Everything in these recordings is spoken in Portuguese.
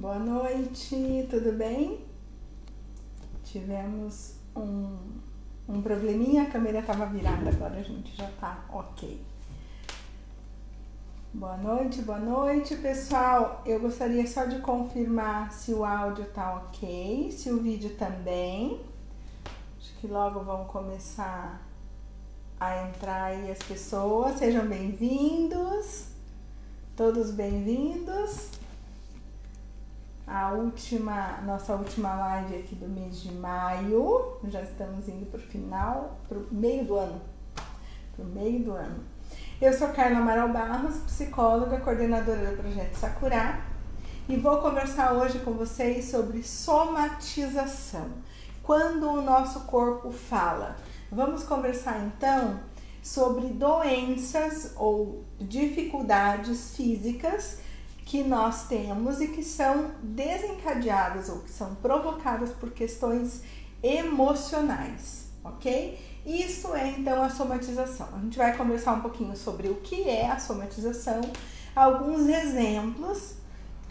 Boa noite, tudo bem? Tivemos um probleminha, a câmera estava virada, agora a gente já tá ok. Boa noite, pessoal. Eu gostaria só de confirmar se o áudio tá ok, se o vídeo também. Acho que logo vão começar a entrar aí as pessoas. Sejam bem-vindos, todos bem-vindos. Nossa última live aqui do mês de maio. Já estamos indo para o final, para o meio do ano. Eu sou Carla Amaral Barros, psicóloga, coordenadora do Projeto Sakura, e vou conversar hoje com vocês sobre somatização. Quando o nosso corpo fala. Vamos conversar então sobre doenças ou dificuldades físicas que nós temos e que são desencadeadas ou que são provocadas por questões emocionais, ok? Isso é então a somatização. A gente vai conversar um pouquinho sobre o que é a somatização, alguns exemplos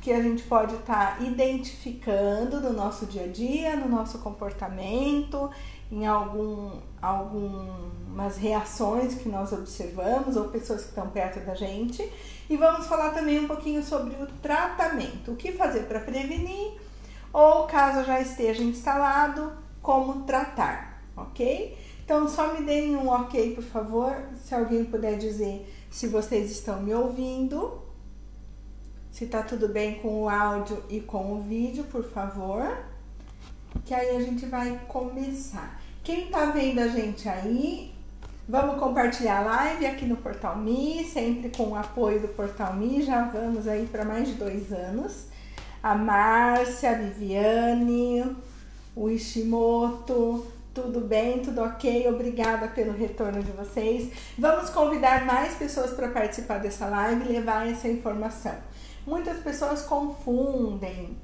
que a gente pode estar identificando no nosso dia a dia, no nosso comportamento, em algumas reações que nós observamos ou pessoas que estão perto da gente. E vamos falar também um pouquinho sobre o tratamento, o que fazer para prevenir ou, caso já esteja instalado, como tratar, ok? Então só me deem um ok, por favor, se alguém puder dizer se vocês estão me ouvindo, se tá tudo bem com o áudio e com o vídeo, por favor, que aí a gente vai começar. Quem tá vendo a gente aí, vamos compartilhar a live aqui no Portal Me, sempre com o apoio do Portal Me, já vamos aí para mais de 2 anos. A Márcia, a Viviane, o Ishimoto, tudo bem, tudo ok? Obrigada pelo retorno de vocês. Vamos convidar mais pessoas para participar dessa live e levar essa informação. Muitas pessoas confundem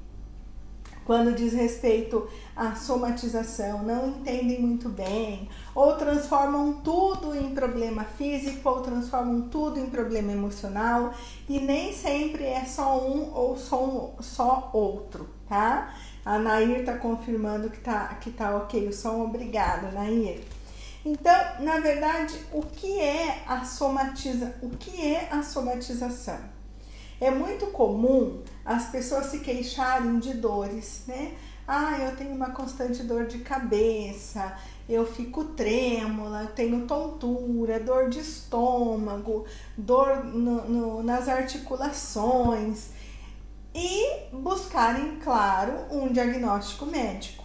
quando diz respeito à somatização, não entendem muito bem, ou transformam tudo em problema físico, ou transformam tudo em problema emocional, e nem sempre é só um ou só outro, tá? A Nair tá confirmando que tá ok o som, obrigada, Nair. Então, na verdade, o que é a somatização? É muito comum as pessoas se queixarem de dores, né? Ah, eu tenho uma constante dor de cabeça, eu fico trêmula, eu tenho tontura, dor de estômago, dor nas articulações, e buscarem, claro, um diagnóstico médico.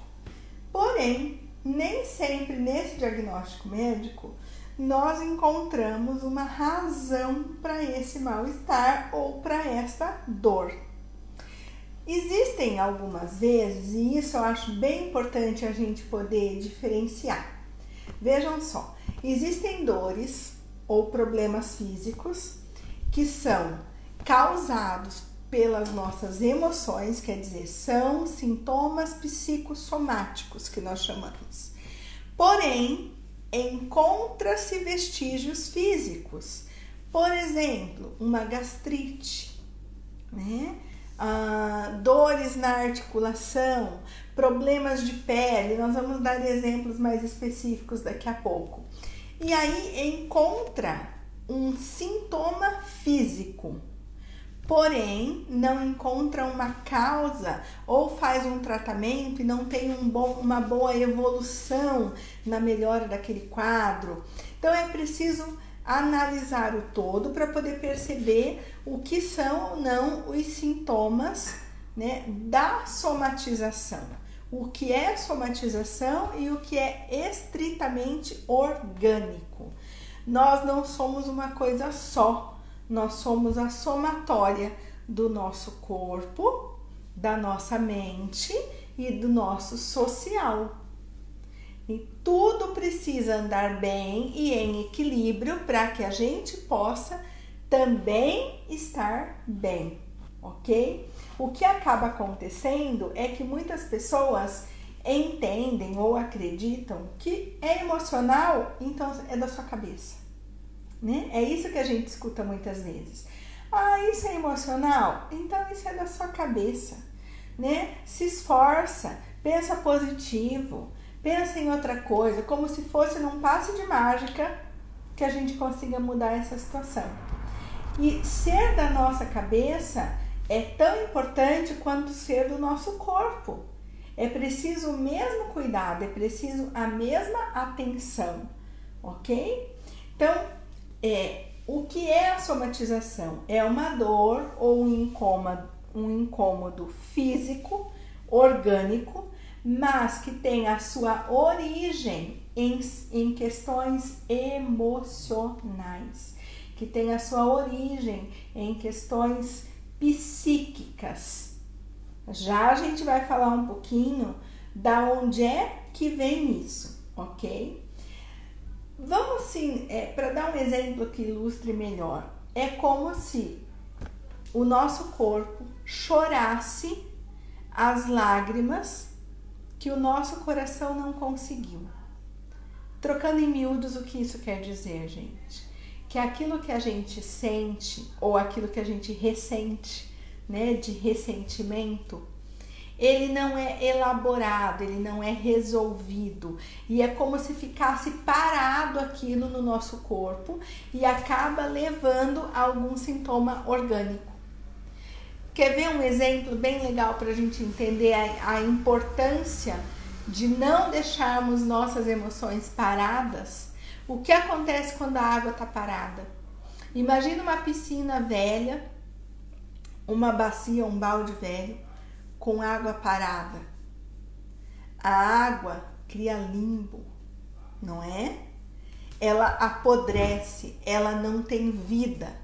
Porém, nem sempre nesse diagnóstico médico nós encontramos uma razão para esse mal-estar ou para essa dor. Existem algumas vezes, e isso eu acho bem importante a gente poder diferenciar. Vejam só, existem dores ou problemas físicos que são causados pelas nossas emoções, quer dizer, são sintomas psicossomáticos que nós chamamos. Porém, encontra-se vestígios físicos, por exemplo, uma gastrite, né? Dores na articulação, problemas de pele, nós vamos dar exemplos mais específicos daqui a pouco. E aí encontra um sintoma físico, porém não encontra uma causa ou faz um tratamento e não tem uma boa evolução na melhora daquele quadro. Então é preciso analisar o todo para poder perceber o que são ou não os sintomas, né, da somatização. O que é somatização e o que é estritamente orgânico. Nós não somos uma coisa só. Nós somos a somatória do nosso corpo, da nossa mente e do nosso social. E tudo precisa andar bem e em equilíbrio para que a gente possa também estar bem, ok? O que acaba acontecendo é que muitas pessoas entendem ou acreditam que é emocional, então é da sua cabeça. Né? É isso que a gente escuta muitas vezes. Ah, isso é emocional? Então isso é da sua cabeça. né? Se esforça, pensa positivo, pensa em outra coisa, como se fosse num passe de mágica que a gente consiga mudar essa situação. E ser da nossa cabeça é tão importante quanto ser do nosso corpo. É preciso o mesmo cuidado, é preciso a mesma atenção, ok? Então, o que é a somatização? É uma dor ou um incômodo físico, orgânico, mas que tem a sua origem em questões emocionais, que tem a sua origem em questões psíquicas. Já a gente vai falar um pouquinho da onde é que vem isso, ok? Vamos sim, para dar um exemplo que ilustre melhor, é como se o nosso corpo chorasse as lágrimas que o nosso coração não conseguiu. Trocando em miúdos, o que isso quer dizer, gente? Que aquilo que a gente sente ou aquilo que a gente ressente, né, de ressentimento, ele não é elaborado, ele não é resolvido, e é como se ficasse parado aquilo no nosso corpo e acaba levando a algum sintoma orgânico. Quer ver um exemplo bem legal para a gente entender a importância de não deixarmos nossas emoções paradas? O que acontece quando a água está parada? Imagina uma piscina velha, uma bacia, um balde velho, com água parada. A água cria limbo, não é? Ela apodrece, ela não tem vida.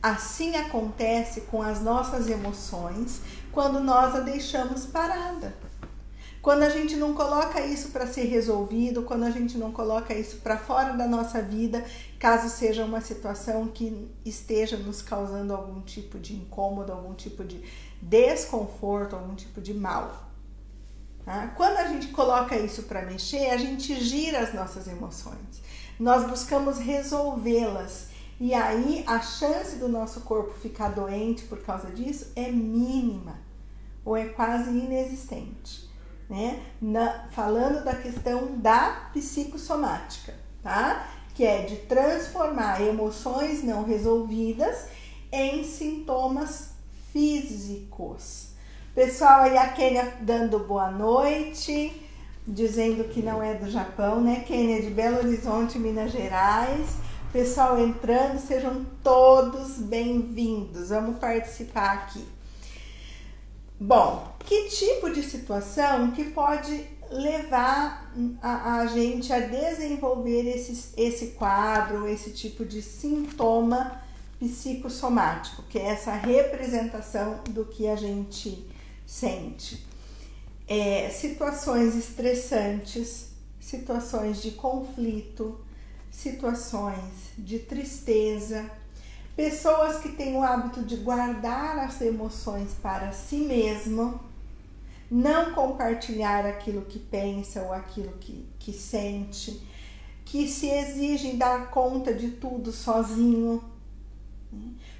Assim acontece com as nossas emoções quando nós a deixamos parada. Quando a gente não coloca isso para ser resolvido, quando a gente não coloca isso para fora da nossa vida, caso seja uma situação que esteja nos causando algum tipo de incômodo, algum tipo de desconforto, algum tipo de mal. Tá? Quando a gente coloca isso para mexer, a gente gira as nossas emoções. Nós buscamos resolvê-las. E aí a chance do nosso corpo ficar doente por causa disso é mínima ou é quase inexistente, né? Falando da questão da psicossomática, tá? Que é de transformar emoções não resolvidas em sintomas físicos. Pessoal, aí a Kênia dando boa noite, dizendo que não é do Japão, né? Kênia de Belo Horizonte, Minas Gerais. Pessoal entrando, sejam todos bem-vindos. Vamos participar aqui. Bom, que tipo de situação que pode levar a gente a desenvolver esse quadro, esse tipo de sintoma psicossomático, que é essa representação do que a gente sente? Situações estressantes, situações de conflito, situações de tristeza, pessoas que têm o hábito de guardar as emoções para si mesmo, não compartilhar aquilo que pensa ou aquilo que sente, que se exigem dar conta de tudo sozinho.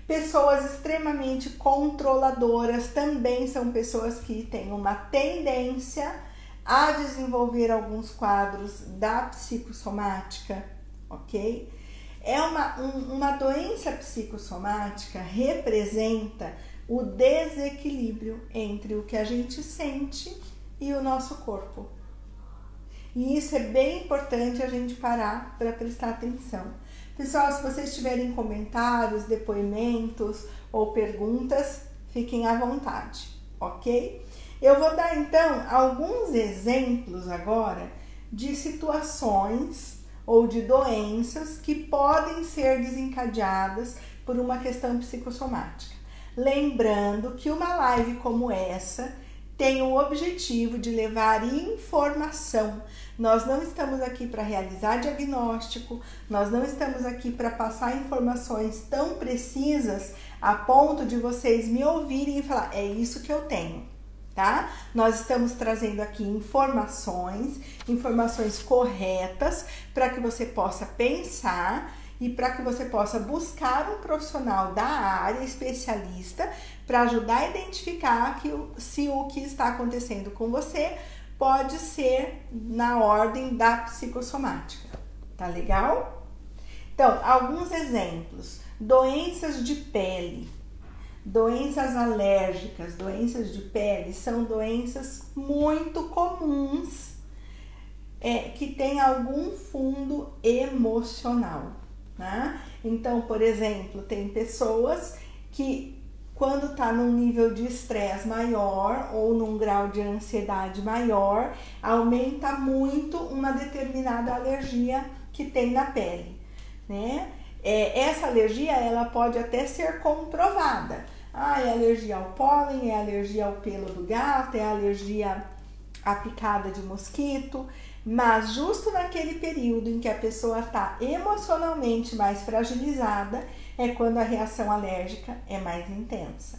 Pessoas extremamente controladoras também são pessoas que têm uma tendência a desenvolver alguns quadros da psicossomática. Ok? Uma doença psicossomática representa o desequilíbrio entre o que a gente sente e o nosso corpo. E isso é bem importante a gente parar para prestar atenção. Pessoal, se vocês tiverem comentários, depoimentos ou perguntas, fiquem à vontade, ok? Eu vou dar então alguns exemplos agora de situações ou de doenças que podem ser desencadeadas por uma questão psicossomática. Lembrando que uma live como essa tem o objetivo de levar informação. Nós não estamos aqui para realizar diagnóstico, nós não estamos aqui para passar informações tão precisas a ponto de vocês me ouvirem e falar, é isso que eu tenho. Tá? Nós estamos trazendo aqui informações corretas para que você possa pensar e para que você possa buscar um profissional da área, especialista, para ajudar a identificar se o que está acontecendo com você pode ser na ordem da psicossomática. Tá legal? Então, alguns exemplos: doenças de pele, doenças alérgicas, doenças de pele são doenças muito comuns que tem algum fundo emocional, né? Então, por exemplo, tem pessoas que quando tá num nível de estresse maior ou num grau de ansiedade maior, aumenta muito uma determinada alergia que tem na pele, né? Essa alergia, ela pode até ser comprovada. É alergia ao pólen, é alergia ao pelo do gato, é alergia à picada de mosquito, mas justo naquele período em que a pessoa está emocionalmente mais fragilizada, é quando a reação alérgica é mais intensa.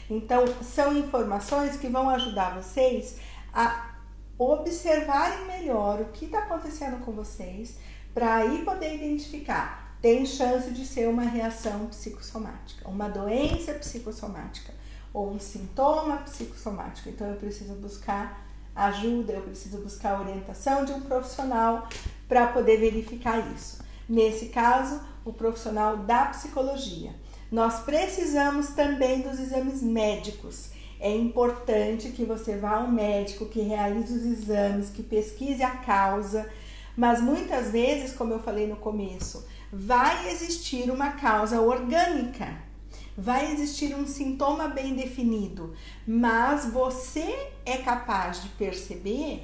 Então, são informações que vão ajudar vocês a observarem melhor o que está acontecendo com vocês, para aí poder identificar, tem chance de ser uma reação psicossomática, uma doença psicossomática ou um sintoma psicossomático. Então, eu preciso buscar ajuda, eu preciso buscar a orientação de um profissional para poder verificar isso. Nesse caso, o profissional da psicologia. Nós precisamos também dos exames médicos. É importante que você vá ao médico, que realize os exames, que pesquise a causa, mas muitas vezes, como eu falei no começo, vai existir uma causa orgânica. Vai existir um sintoma bem definido, mas você é capaz de perceber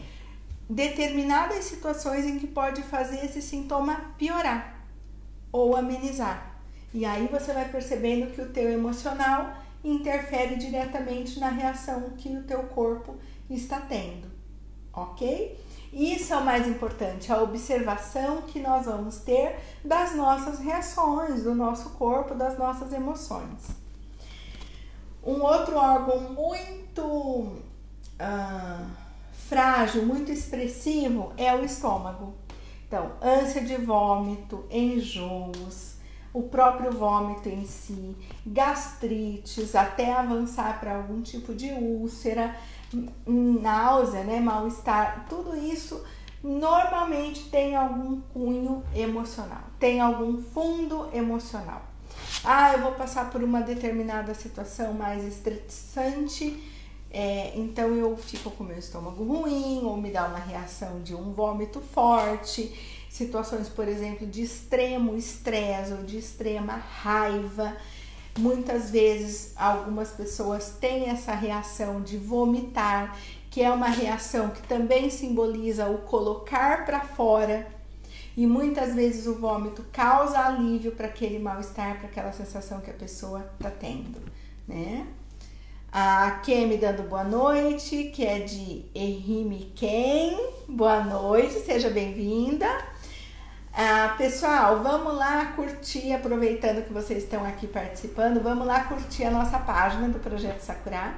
determinadas situações em que pode fazer esse sintoma piorar ou amenizar. E aí você vai percebendo que o teu emocional interfere diretamente na reação que o teu corpo está tendo, ok? Isso é o mais importante, a observação que nós vamos ter das nossas reações, do nosso corpo, das nossas emoções. Um outro órgão muito frágil, muito expressivo é o estômago. Então, ânsia de vômito, enjoos, o próprio vômito em si, gastrites, até avançar para algum tipo de úlcera, náusea, né, mal-estar, tudo isso normalmente tem algum cunho emocional, tem algum fundo emocional. Eu vou passar por uma determinada situação mais estressante, então eu fico com o meu estômago ruim, ou me dá uma reação de um vômito forte, situações, por exemplo, de extremo estresse ou de extrema raiva. Muitas vezes algumas pessoas têm essa reação de vomitar, que é uma reação que também simboliza o colocar para fora, e muitas vezes o vômito causa alívio para aquele mal-estar, para aquela sensação que a pessoa está tendo, né? A Ken me dando boa noite, que é de Errime Ken, boa noite, seja bem-vinda. Pessoal, vamos lá curtir, aproveitando que vocês estão aqui participando, vamos lá curtir a nossa página do Projeto Sakura,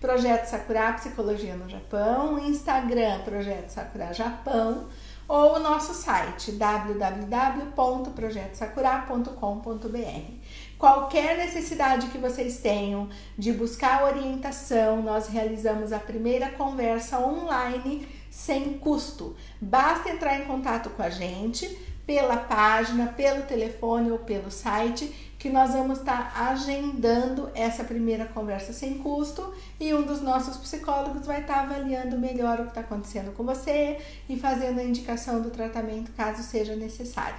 Projeto Sakura Psicologia no Japão, Instagram Projeto Sakura Japão, ou o nosso site www.projetosakura.com.br. Qualquer necessidade que vocês tenham de buscar orientação, nós realizamos a primeira conversa online sem custo. Basta entrar em contato com a gente pela página, pelo telefone ou pelo site, que nós vamos estar agendando essa primeira conversa sem custo, e um dos nossos psicólogos vai estar avaliando melhor o que está acontecendo com você e fazendo a indicação do tratamento caso seja necessário.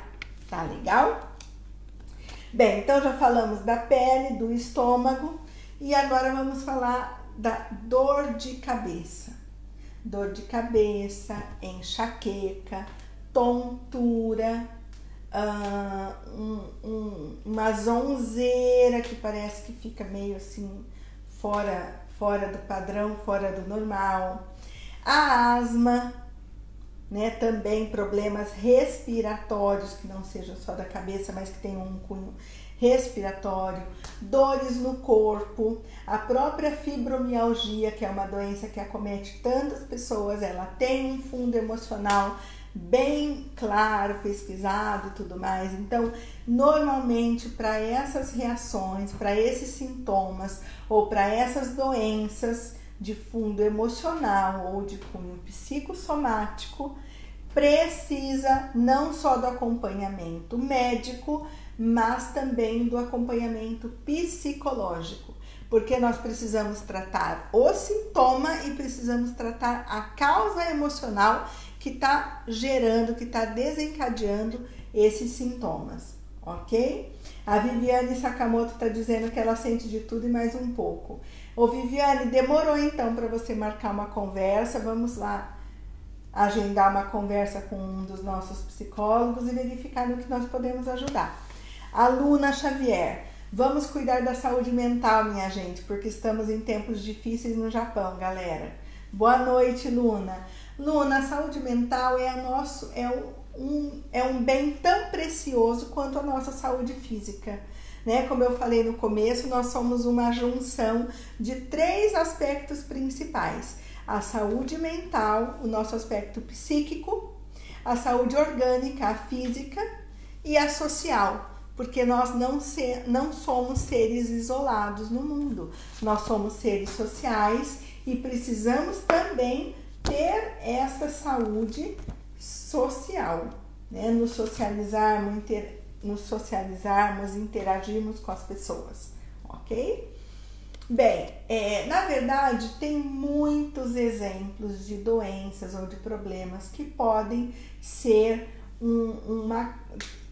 Tá legal? Bem, então já falamos da pele, do estômago, e agora vamos falar da dor de cabeça. Dor de cabeça, enxaqueca, tontura, uma zonzeira que parece que fica meio assim fora do padrão, fora do normal. A asma, né, também problemas respiratórios que não sejam só da cabeça, mas que tenham um cunho respiratório, dores no corpo, a própria fibromialgia, que é uma doença que acomete tantas pessoas, ela tem um fundo emocional bem claro, pesquisado e tudo mais. Então, normalmente, para essas reações, para esses sintomas ou para essas doenças de fundo emocional ou de cunho psicossomático, precisa não só do acompanhamento médico, mas também do acompanhamento psicológico, porque nós precisamos tratar o sintoma e precisamos tratar a causa emocional que está gerando, que está desencadeando esses sintomas, ok? A Viviane Sakamoto está dizendo que ela sente de tudo e mais um pouco. Ô Viviane, demorou então para você marcar uma conversa, vamos lá agendar uma conversa com um dos nossos psicólogos e verificar no que nós podemos ajudar. A Luna Xavier, vamos cuidar da saúde mental, minha gente, porque estamos em tempos difíceis no Japão, galera. Boa noite, Luna. Luna, a saúde mental é um bem tão precioso quanto a nossa saúde física, né? Como eu falei no começo, nós somos uma junção de 3 aspectos principais: a saúde mental, o nosso aspecto psíquico, a saúde orgânica, a física, e a social, porque nós não somos seres isolados no mundo, nós somos seres sociais e precisamos também ter essa saúde social, né? Nos socializarmos, interagirmos com as pessoas, ok? Bem, na verdade, tem muitos exemplos de doenças ou de problemas que podem ser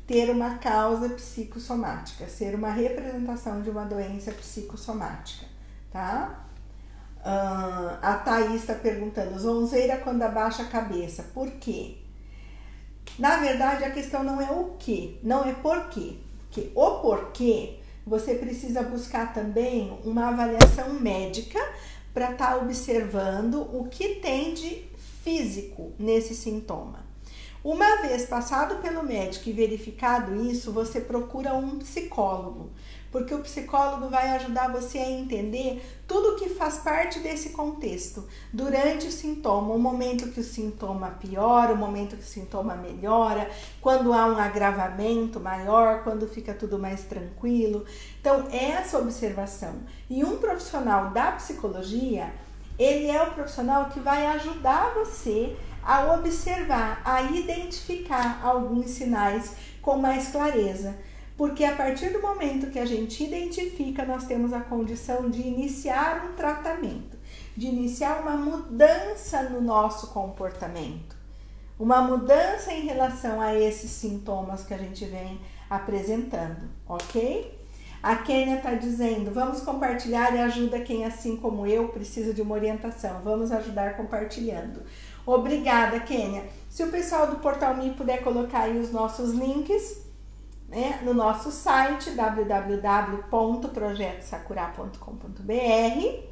ter uma causa psicossomática, ser uma representação de uma doença psicossomática, tá? A Thaís está perguntando, zonzeira quando abaixa a cabeça, por quê? Na verdade, a questão não é o que, não é por quê, porque o porquê você precisa buscar também uma avaliação médica para estar observando o que tem de físico nesse sintoma. Uma vez passado pelo médico e verificado isso, você procura um psicólogo, porque o psicólogo vai ajudar você a entender tudo que faz parte desse contexto durante o sintoma, o momento que o sintoma piora, o momento que o sintoma melhora, quando há um agravamento maior, quando fica tudo mais tranquilo. Então, essa observação. E um profissional da psicologia, ele é o profissional que vai ajudar você a observar, a identificar alguns sinais com mais clareza. Porque a partir do momento que a gente identifica, nós temos a condição de iniciar um tratamento, de iniciar uma mudança no nosso comportamento, uma mudança em relação a esses sintomas que a gente vem apresentando, ok? A Kênia está dizendo, vamos compartilhar e ajuda quem, assim como eu, precisa de uma orientação. Vamos ajudar compartilhando. Obrigada, Kênia. Se o pessoal do Portal Me puder colocar aí os nossos links, né, no nosso site www.projetosakura.com.br,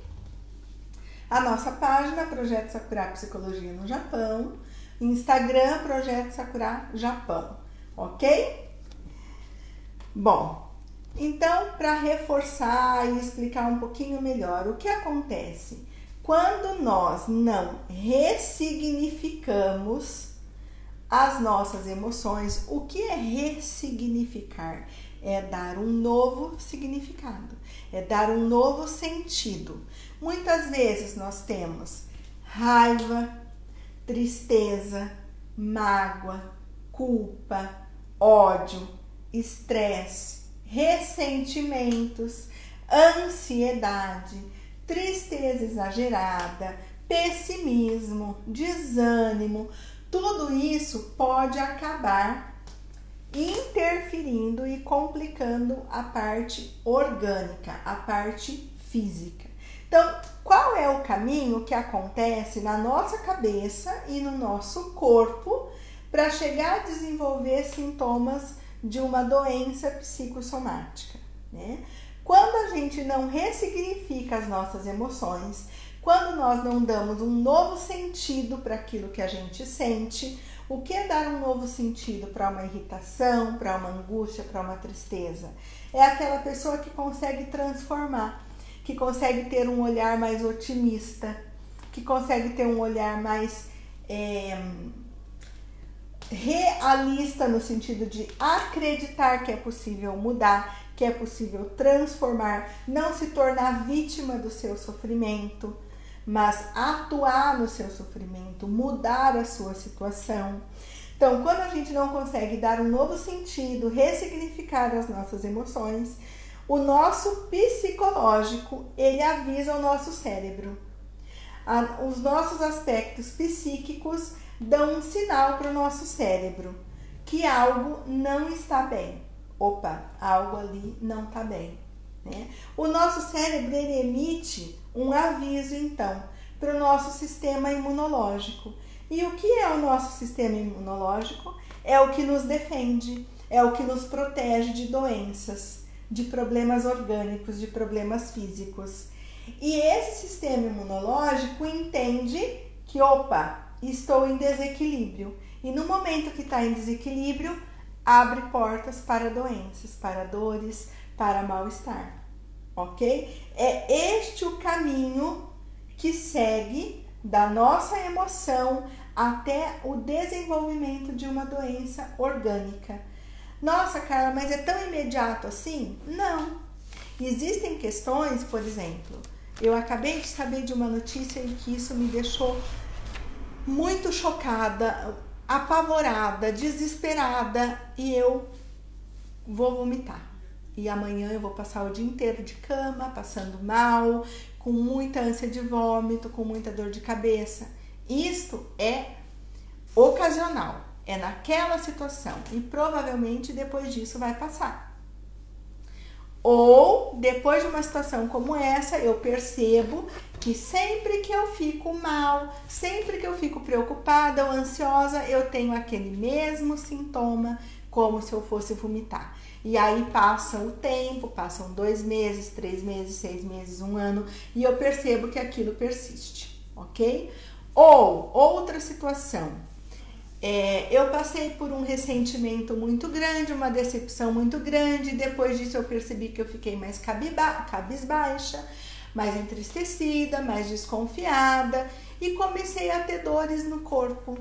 a nossa página Projeto Sakura Psicologia no Japão, Instagram Projeto Sakura Japão, ok? Bom, então, para reforçar e explicar um pouquinho melhor o que acontece quando nós não ressignificamos as nossas emoções. O que é ressignificar? É dar um novo significado, é dar um novo sentido. Muitas vezes nós temos raiva, tristeza, mágoa, culpa, ódio, estresse, ressentimentos, ansiedade, tristeza exagerada, pessimismo, desânimo. Tudo isso pode acabar interferindo e complicando a parte orgânica, a parte física. Então, qual é o caminho que acontece na nossa cabeça e no nosso corpo para chegar a desenvolver sintomas de uma doença psicossomática, né? Quando a gente não ressignifica as nossas emoções, quando nós não damos um novo sentido para aquilo que a gente sente, o que é dar um novo sentido para uma irritação, para uma angústia, para uma tristeza? É aquela pessoa que consegue transformar, que consegue ter um olhar mais otimista, que consegue ter um olhar mais realista no sentido de acreditar que é possível mudar, que é possível transformar, não se tornar vítima do seu sofrimento, mas atuar no seu sofrimento, mudar a sua situação. Então, quando a gente não consegue dar um novo sentido, ressignificar as nossas emoções, o nosso psicológico, ele avisa o nosso cérebro. Os nossos aspectos psíquicos dão um sinal para o nosso cérebro que algo não está bem. Opa, algo ali não está bem, né? O nosso cérebro, ele emite um aviso, então, para o nosso sistema imunológico. E o que é o nosso sistema imunológico? É o que nos defende, é o que nos protege de doenças, de problemas orgânicos, de problemas físicos. E esse sistema imunológico entende que, opa, estou em desequilíbrio. E no momento que está em desequilíbrio, abre portas para doenças, para dores, para mal-estar, ok? É este o caminho que segue da nossa emoção até o desenvolvimento de uma doença orgânica. Nossa, Carla, mas é tão imediato assim? Não. Existem questões, por exemplo, eu acabei de saber de uma notícia em que isso me deixou muito chocada, apavorada, desesperada, e eu vou vomitar. E amanhã eu vou passar o dia inteiro de cama, passando mal, com muita ânsia de vômito, com muita dor de cabeça. Isto é ocasional, é naquela situação e provavelmente depois disso vai passar. Ou depois de uma situação como essa, eu percebo que sempre que eu fico mal, sempre que eu fico preocupada ou ansiosa, eu tenho aquele mesmo sintoma, como se eu fosse vomitar. E aí passa o tempo, passam 2 meses, 3 meses, 6 meses, 1 ano, e eu percebo que aquilo persiste, ok? Ou outra situação, eu passei por um ressentimento muito grande, uma decepção muito grande, depois disso eu percebi que eu fiquei mais cabisbaixa, mais entristecida, mais desconfiada e comecei a ter dores no corpo.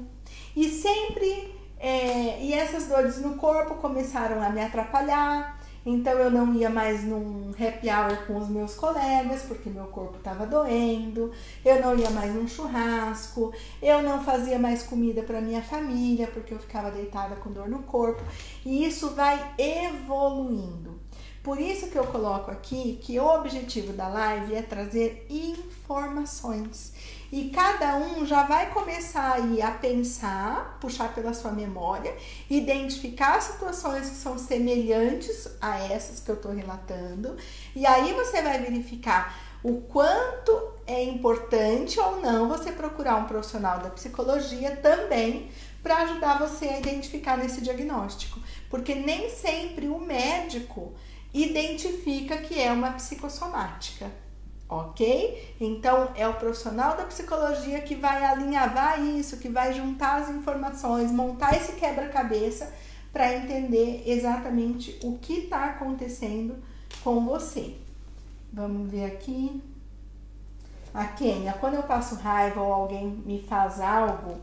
E sempre, e essas dores no corpo começaram a me atrapalhar, então eu não ia mais num happy hour com os meus colegas, porque meu corpo estava doendo, eu não ia mais num churrasco, eu não fazia mais comida para minha família, porque eu ficava deitada com dor no corpo, e isso vai evoluindo. Por isso que eu coloco aqui que o objetivo da live é trazer informações. E cada um já vai começar aí a pensar, puxar pela sua memória, identificar situações que são semelhantes a essas que eu estou relatando. E aí você vai verificar o quanto é importante ou não você procurar um profissional da psicologia também para ajudar você a identificar nesse diagnóstico. Porque nem sempre o médico identifica que é uma psicossomática, ok? Então, é o profissional da psicologia que vai alinhavar isso, que vai juntar as informações, montar esse quebra-cabeça para entender exatamente o que está acontecendo com você. Vamos ver aqui. A Kênia, quando eu passo raiva ou alguém me faz algo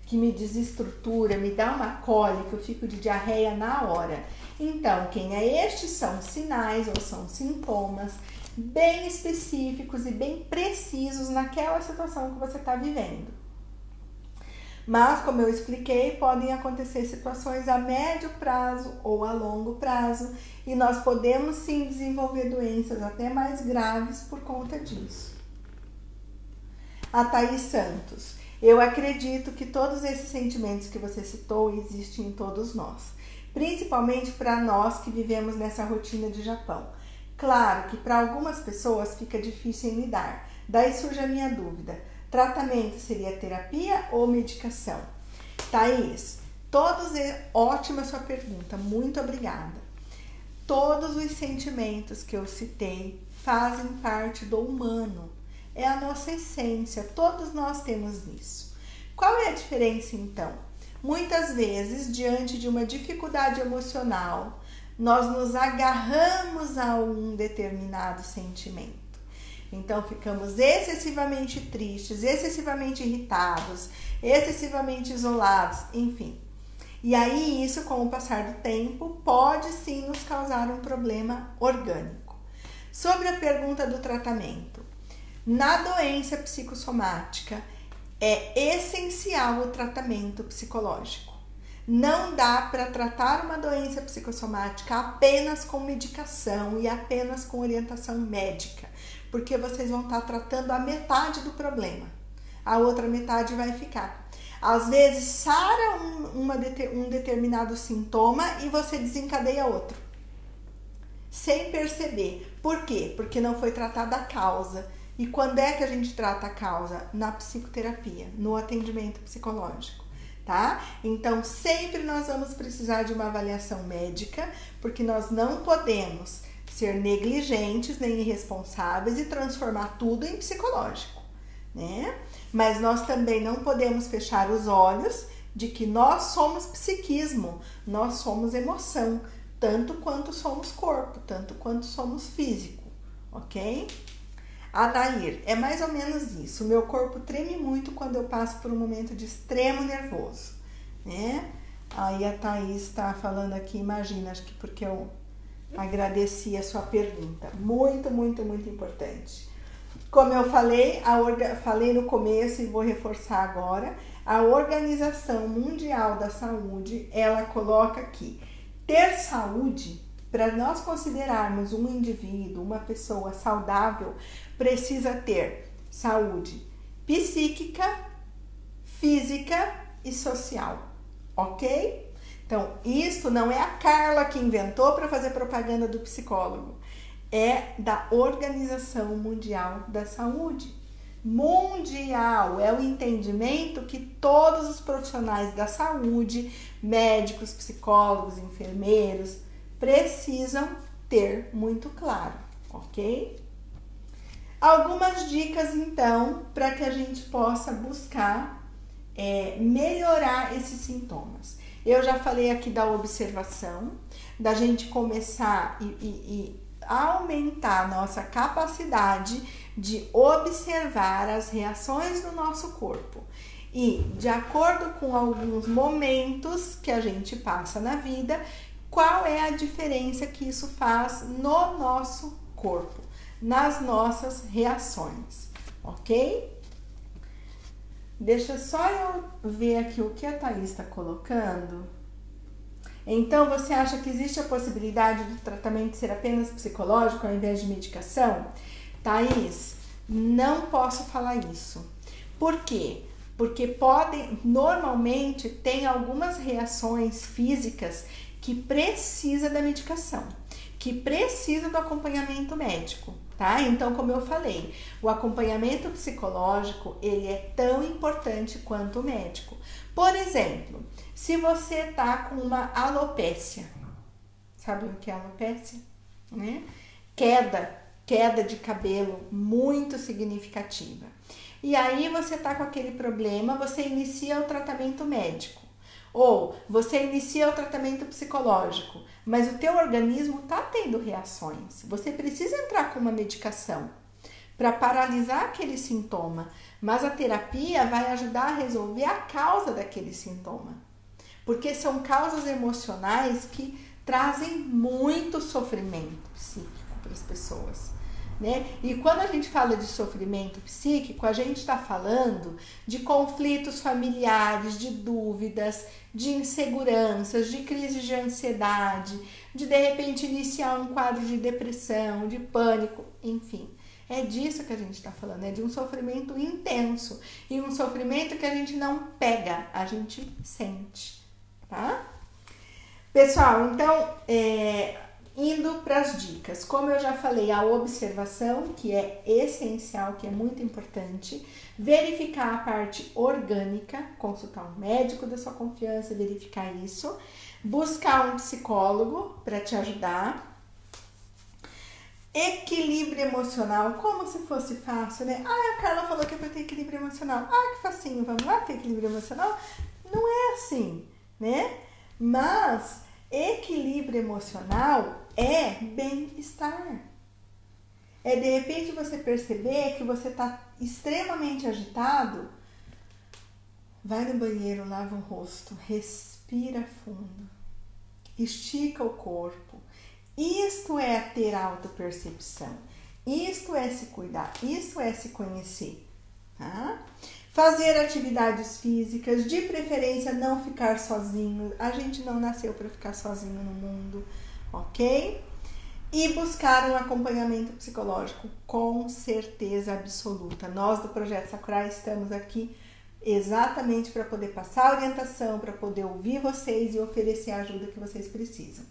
que me desestrutura, me dá uma cólica, eu fico de diarreia na hora. Então, Kênia, estes são sinais ou são sintomas bem específicos e bem precisos naquela situação que você está vivendo. Mas, como eu expliquei, podem acontecer situações a médio prazo ou a longo prazo e nós podemos sim desenvolver doenças até mais graves por conta disso. A Thaís Santos, eu acredito que todos esses sentimentos que você citou existem em todos nós, principalmente para nós que vivemos nessa rotina de Japão. Claro que para algumas pessoas fica difícil em lidar, daí surge a minha dúvida, tratamento seria terapia ou medicação? Thaís, ótima sua pergunta, muito obrigada. Todos os sentimentos que eu citei fazem parte do humano, é a nossa essência, todos nós temos isso. Qual é a diferença então? Muitas vezes, diante de uma dificuldade emocional, nós nos agarramos a um determinado sentimento. Então, ficamos excessivamente tristes, excessivamente irritados, excessivamente isolados, enfim. E aí, isso, com o passar do tempo, pode sim nos causar um problema orgânico. Sobre a pergunta do tratamento, na doença psicossomática, é essencial o tratamento psicológico. Não dá para tratar uma doença psicossomática apenas com medicação e apenas com orientação médica, porque vocês vão estar tratando a metade do problema. A outra metade vai ficar. Às vezes, sara um determinado sintoma e você desencadeia outro, sem perceber. Por quê? Porque não foi tratada a causa. E quando é que a gente trata a causa? Na psicoterapia, no atendimento psicológico, tá? Então, sempre nós vamos precisar de uma avaliação médica, porque nós não podemos ser negligentes nem irresponsáveis e transformar tudo em psicológico, né? Mas nós também não podemos fechar os olhos de que nós somos psiquismo, nós somos emoção, tanto quanto somos corpo, tanto quanto somos físico, ok? Anair, é mais ou menos isso. O meu corpo treme muito quando eu passo por um momento de extremo nervoso, né? Aí a Thaís está falando aqui, imagina, acho que porque eu agradeci a sua pergunta. Muito, muito, muito importante. Como eu falei, falei no começo e vou reforçar agora, a Organização Mundial da Saúde, ela coloca aqui, ter saúde, para nós considerarmos um indivíduo, uma pessoa saudável, precisa ter saúde psíquica, física e social, ok? Então, isso não é a Carla que inventou para fazer propaganda do psicólogo. É da Organização Mundial da Saúde. Mundial é o entendimento que todos os profissionais da saúde, médicos, psicólogos, enfermeiros, precisam ter muito claro, ok? Algumas dicas, então, para que a gente possa buscar melhorar esses sintomas. Eu já falei aqui da observação, da gente começar e aumentar a nossa capacidade de observar as reações do nosso corpo e, de acordo com alguns momentos que a gente passa na vida, qual é a diferença que isso faz no nosso corpo, nas nossas reações, ok? Deixa só eu ver aqui o que a Thaís está colocando. Então, você acha que existe a possibilidade do tratamento ser apenas psicológico ao invés de medicação? Thaís, não posso falar isso. Por quê? Porque normalmente tem algumas reações físicas que precisa da medicação, que precisa do acompanhamento médico, tá? Então, como eu falei, o acompanhamento psicológico, ele é tão importante quanto o médico. Por exemplo, se você tá com uma alopécia, sabe o que é alopécia? Né? Queda de cabelo muito significativa. E aí você tá com aquele problema, você inicia o tratamento médico. Ou você inicia o tratamento psicológico, mas o teu organismo tá tendo reações. Você precisa entrar com uma medicação para paralisar aquele sintoma, mas a terapia vai ajudar a resolver a causa daquele sintoma. Porque são causas emocionais que trazem muito sofrimento psíquico para as pessoas, né? E quando a gente fala de sofrimento psíquico, a gente está falando de conflitos familiares, de dúvidas, de inseguranças, de crises de ansiedade, de repente iniciar um quadro de depressão, de pânico, enfim. É disso que a gente está falando, é de um sofrimento intenso e um sofrimento que a gente não pega, a gente sente, tá? Pessoal, então, indo para as dicas, como eu já falei, a observação, que é essencial, que é muito importante, verificar a parte orgânica, consultar um médico da sua confiança, verificar isso, buscar um psicólogo para te ajudar. Equilíbrio emocional, como se fosse fácil, né? Ah, a Carla falou que é para ter equilíbrio emocional. Ah, que facinho, vamos lá ter equilíbrio emocional? Não é assim, né? Mas equilíbrio emocional é bem-estar. É de repente você perceber que você está extremamente agitado, vai no banheiro, lava o rosto, respira respira fundo, estica o corpo. Isto é ter autopercepção, isto é se cuidar, isto é se conhecer, tá? Fazer atividades físicas, de preferência não ficar sozinho, a gente não nasceu para ficar sozinho no mundo, ok? E buscar um acompanhamento psicológico, com certeza absoluta. Nós do Projeto Sakurai estamos aqui exatamente para poder passar orientação, para poder ouvir vocês e oferecer a ajuda que vocês precisam.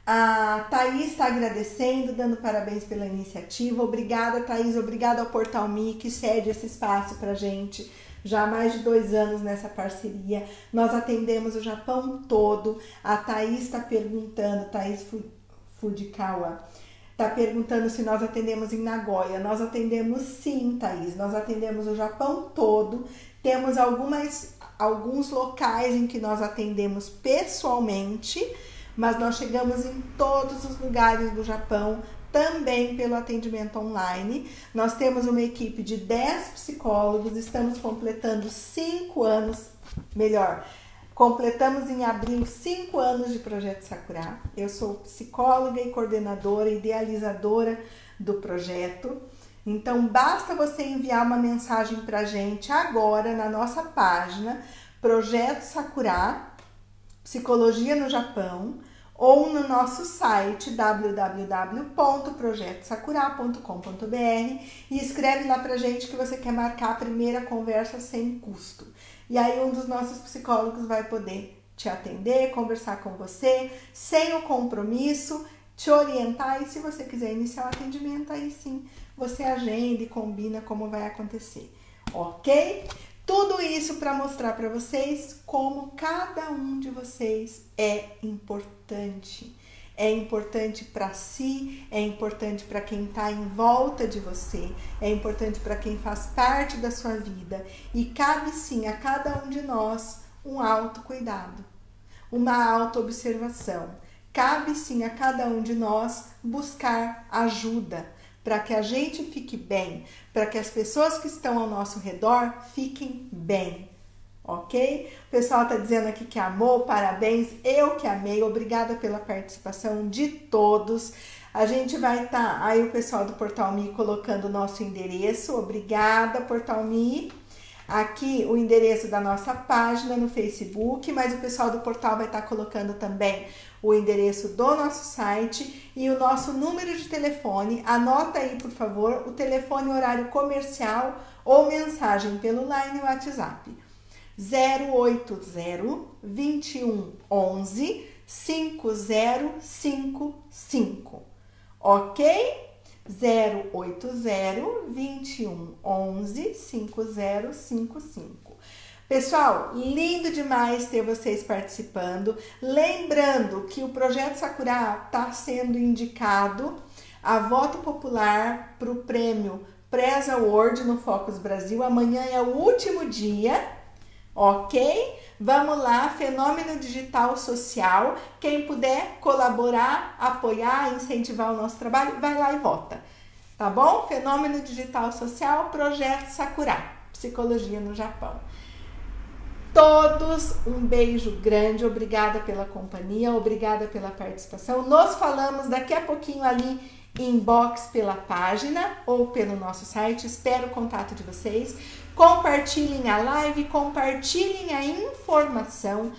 A Thaís está agradecendo, dando parabéns pela iniciativa. Obrigada, Thaís. Obrigada ao Portal Me, que cede esse espaço para a gente. Já há mais de 2 anos nessa parceria. Nós atendemos o Japão todo. A Thaís está perguntando, Thaís Fujikawa, está perguntando se nós atendemos em Nagoya. Nós atendemos sim, Thaís. Nós atendemos o Japão todo. Temos alguns locais em que nós atendemos pessoalmente, mas nós chegamos em todos os lugares do Japão, também pelo atendimento online. Nós temos uma equipe de 10 psicólogos, estamos completando 5 anos, completamos em abril 5 anos de Projeto Sakura. Eu sou psicóloga e coordenadora, idealizadora do projeto. Então, basta você enviar uma mensagem para a gente agora na nossa página Projeto Sakura, Psicologia no Japão, ou no nosso site www.projetosakura.com.br e escreve lá pra gente que você quer marcar a primeira conversa sem custo. E aí um dos nossos psicólogos vai poder te atender, conversar com você, sem o compromisso, te orientar, e se você quiser iniciar o atendimento, aí sim você agenda e combina como vai acontecer, ok? Tudo isso para mostrar para vocês como cada um de vocês é importante. É importante para si, é importante para quem está em volta de você, é importante para quem faz parte da sua vida. E cabe sim a cada um de nós um autocuidado, uma autoobservação. Cabe sim a cada um de nós buscar ajuda, para que a gente fique bem, para que as pessoas que estão ao nosso redor fiquem bem, ok? O pessoal tá dizendo aqui que amou, parabéns, eu que amei, obrigada pela participação de todos. A gente vai estar, aí o pessoal do Portal Me colocando o nosso endereço, obrigada Portal Me. Aqui o endereço da nossa página no Facebook, mas o pessoal do portal vai estar colocando também o endereço do nosso site e o nosso número de telefone. Anota aí, por favor, o telefone, horário comercial ou mensagem pelo Line e WhatsApp. 080 21 11 5055, ok? 080 21 11 5055. Pessoal, lindo demais ter vocês participando. Lembrando que o Projeto Sakura está sendo indicado a voto popular para o prêmio Press Award no Focus Brasil. Amanhã é o último dia, ok? Vamos lá, Fenômeno Digital Social. Quem puder colaborar, apoiar, incentivar o nosso trabalho, vai lá e vota. Tá bom? Fenômeno Digital Social, Projeto Sakura, Psicologia no Japão. Todos, um beijo grande, obrigada pela companhia, obrigada pela participação. Nos falamos daqui a pouquinho ali inbox pela página ou pelo nosso site. Espero o contato de vocês. Compartilhem a live, compartilhem a informação,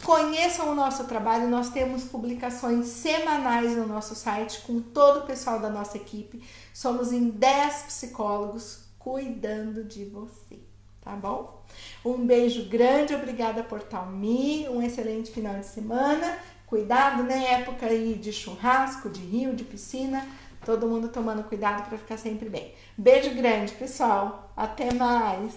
conheçam o nosso trabalho. Nós temos publicações semanais no nosso site com todo o pessoal da nossa equipe. Somos em 10 psicólogos cuidando de você, tá bom? Um beijo grande, obrigada Portal Me, um excelente final de semana. Cuidado, né? Época aí de churrasco, de rio, de piscina. Todo mundo tomando cuidado para ficar sempre bem. Beijo grande, pessoal. Até mais!